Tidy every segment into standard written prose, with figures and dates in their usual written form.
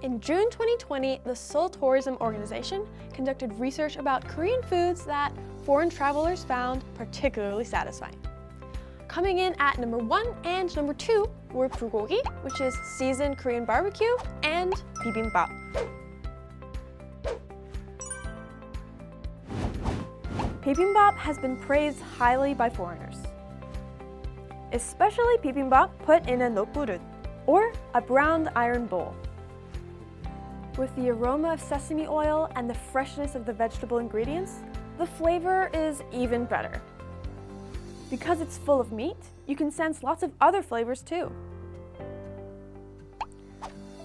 In June 2020, the Seoul Tourism Organization conducted research about Korean foods that foreign travelers found particularly satisfying. Coming in at number 1 and number 2 were bulgogi, which is seasoned Korean barbecue, and bibimbap. Bibimbap has been praised highly by foreigners, especially bibimbap put in a nokburut, or a browned iron bowl. With the aroma of sesame oil and the freshness of the vegetable ingredients, the flavor is even better. Because it's full of meat, you can sense lots of other flavors too.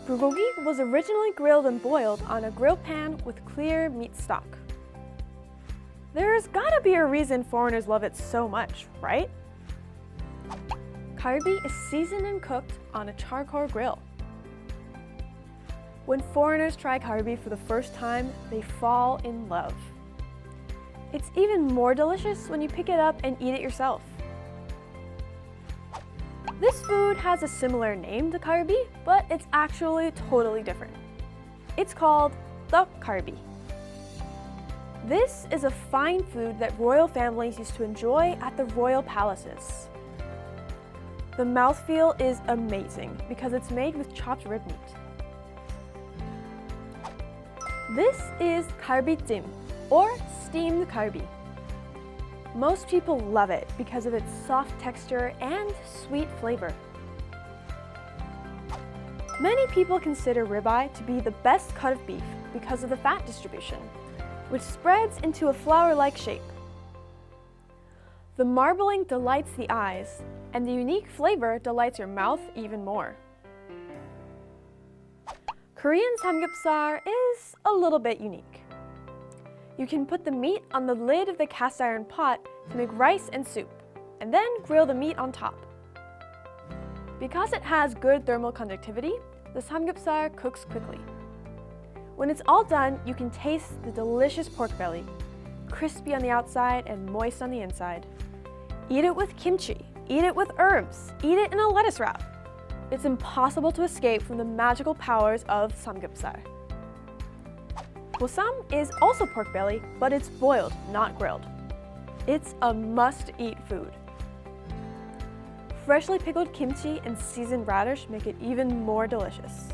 Bulgogi was originally grilled and boiled on a grill pan with clear meat stock. There's gotta be a reason foreigners love it so much, right? Galbi is seasoned and cooked on a charcoal grill. When foreigners try galbi for the first time, they fall in love. It's even more delicious when you pick it up and eat it yourself. This food has a similar name to galbi, but it's actually totally different. It's called tteok galbi. This is a fine food that royal families used to enjoy at the royal palaces. The mouthfeel is amazing because it's made with chopped red meat. This is galbijjim, or steamed galbi. Most people love it because of its soft texture and sweet flavor. Many people consider ribeye to be the best cut of beef because of the fat distribution, which spreads into a flower-like shape. The marbling delights the eyes, and the unique flavor delights your mouth even more. Korean samgyeopsal is a little bit unique. You can put the meat on the lid of the cast iron pot to make rice and soup, and then grill the meat on top. Because it has good thermal conductivity, the samgyeopsal cooks quickly. When it's all done, you can taste the delicious pork belly, crispy on the outside and moist on the inside. Eat it with kimchi, eat it with herbs, eat it in a lettuce wrap. It's impossible to escape from the magical powers of samgyeopsal. Bossam is also pork belly, but it's boiled, not grilled. It's a must-eat food. Freshly pickled kimchi and seasoned radish make it even more delicious.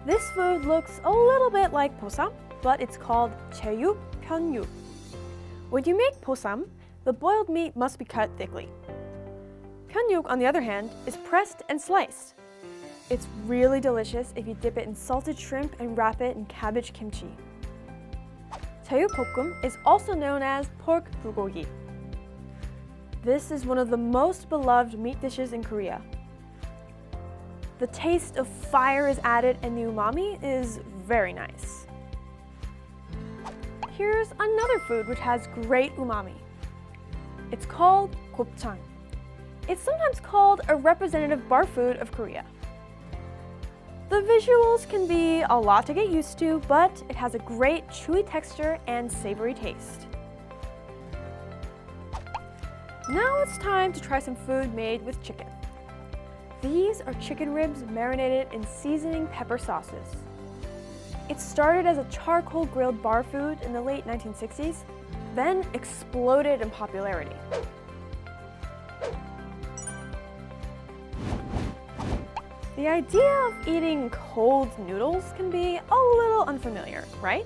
This food looks a little bit like bossam, but it's called 제육, 편육. When you make bossam, the boiled meat must be cut thickly. Pyongyuk, on the other hand, is pressed and sliced. It's really delicious if you dip it in salted shrimp and wrap it in cabbage kimchi. 제육볶음 is also known as pork bulgogi. This is one of the most beloved meat dishes in Korea. The taste of fire is added and the umami is very nice. Here's another food which has great umami. It's called gopchang. It's sometimes called a representative bar food of Korea. The visuals can be a lot to get used to, but it has a great chewy texture and savory taste. Now it's time to try some food made with chicken. These are chicken ribs marinated in seasoning pepper sauces. It started as a charcoal grilled bar food in the late 1960s, then exploded in popularity. The idea of eating cold noodles can be a little unfamiliar, right?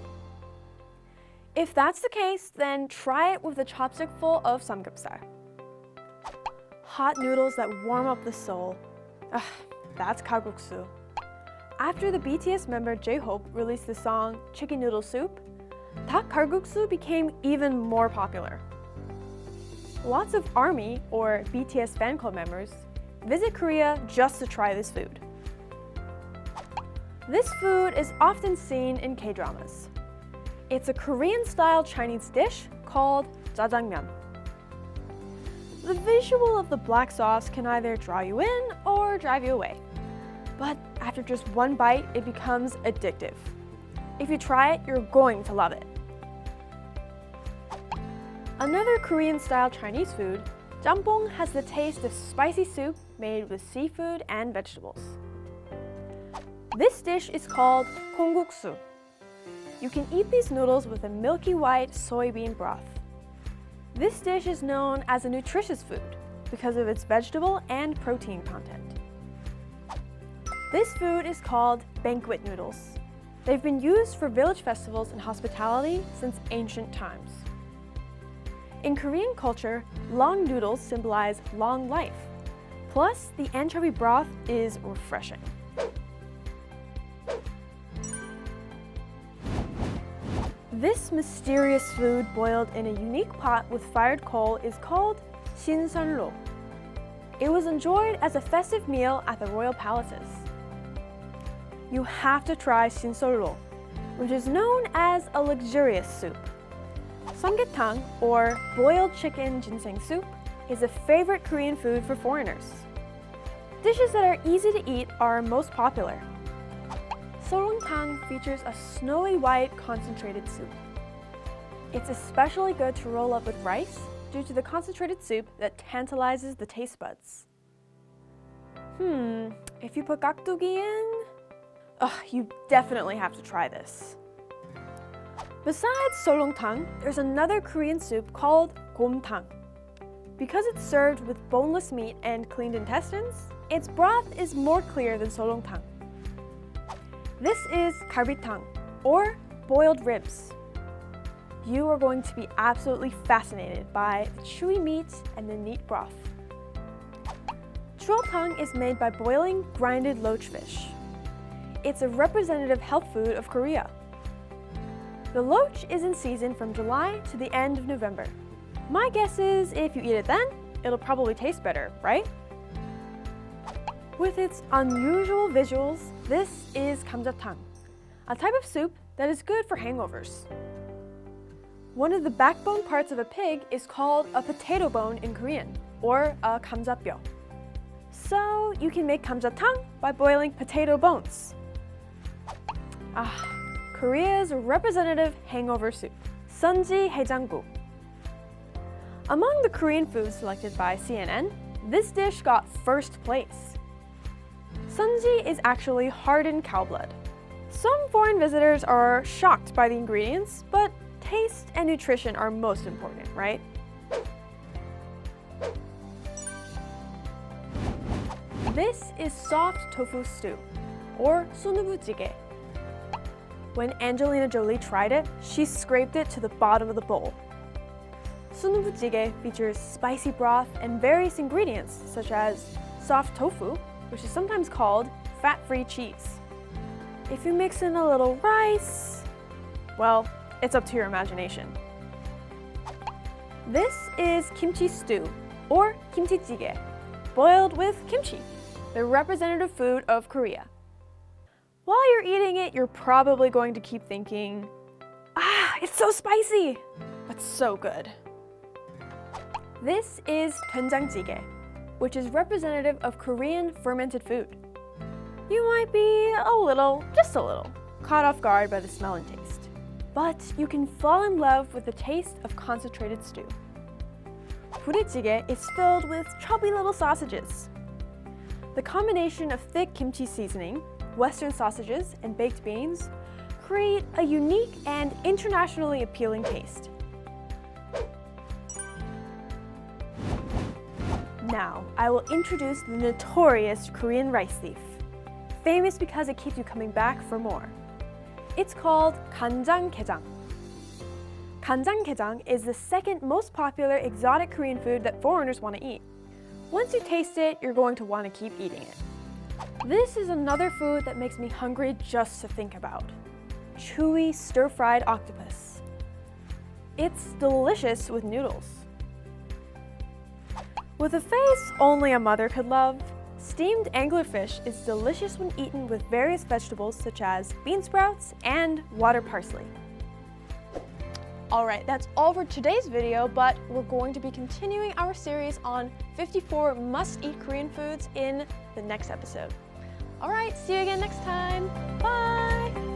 If that's the case, then try it with a chopstick full of samgyeopsal. Hot noodles that warm up the soul. That's kalguksu. After the BTS member J-Hope released the song Chicken Noodle Soup, dak kalguksu became even more popular. Lots of ARMY, or BTS fan club members, visit Korea just to try this food. This food is often seen in K-dramas. It's a Korean-style Chinese dish called jjajangmyeon. The visual of the black sauce can either draw you in or drive you away. But after just one bite, it becomes addictive. If you try it, you're going to love it. Another Korean-style Chinese food, jjampong, has the taste of spicy soup made with seafood and vegetables. This dish is called kongguksu. You can eat these noodles with a milky white soybean broth. This dish is known as a nutritious food because of its vegetable and protein content. This food is called banquet noodles. They've been used for village festivals and hospitality since ancient times. In Korean culture, long noodles symbolize long life. Plus, the anchovy broth is refreshing. This mysterious food boiled in a unique pot with fired coal is called 신선로. It was enjoyed as a festive meal at the royal palaces. You have to try 신선로, which is known as a luxurious soup. Samgyetang, or boiled chicken ginseng soup, is a favorite Korean food for foreigners. Dishes that are easy to eat are most popular. Tang features a snowy white concentrated soup. It's especially good to roll up with rice due to the concentrated soup that tantalizes the taste buds. If you put gakdugi in, you definitely have to try this. Besides Tang, there's another Korean soup called 곰탕. Because it's served with boneless meat and cleaned intestines, its broth is more clear than Tang. This is galbitang, or boiled ribs. You are going to be absolutely fascinated by the chewy meat and the neat broth. Tang is made by boiling grinded loach fish. It's a representative health food of Korea. The loach is in season from July to the end of November. My guess is if you eat it then, it'll probably taste better, right? With its unusual visuals, this is 감자탕, a type of soup that is good for hangovers. One of the backbone parts of a pig is called a potato bone in Korean, or a 감자뼈. So you can make 감자탕 by boiling potato bones. Korea's representative hangover soup, sunji haejanguk. Among the Korean foods selected by CNN, this dish got first place. Sunji is actually hardened cow blood. Some foreign visitors are shocked by the ingredients, but taste and nutrition are most important, right? This is soft tofu stew, or sundubujigae. When Angelina Jolie tried it, she scraped it to the bottom of the bowl. Sundubujigae features spicy broth and various ingredients such as soft tofu, which is sometimes called fat-free cheese. If you mix in a little rice, well, it's up to your imagination. This is kimchi stew, or kimchi jjigae, boiled with kimchi, the representative food of Korea. While you're eating it, you're probably going to keep thinking, it's so spicy, but so good. This is 된장찌개, which is representative of Korean fermented food. You might be just a little, caught off guard by the smell and taste. But you can fall in love with the taste of concentrated stew. 부대찌개 is filled with chubby little sausages. The combination of thick kimchi seasoning, Western sausages, and baked beans create a unique and internationally appealing taste. Now, I will introduce the notorious Korean rice thief, famous because it keeps you coming back for more. It's called 간장게장. 간장게장 is the second most popular exotic Korean food that foreigners want to eat. Once you taste it, you're going to want to keep eating it. This is another food that makes me hungry just to think about. Chewy stir-fried octopus. It's delicious with noodles. With a face only a mother could love, steamed anglerfish is delicious when eaten with various vegetables such as bean sprouts and water parsley. Alright, that's all for today's video, but we're going to be continuing our series on 54 must-eat Korean foods in the next episode. Alright, see you again next time. Bye!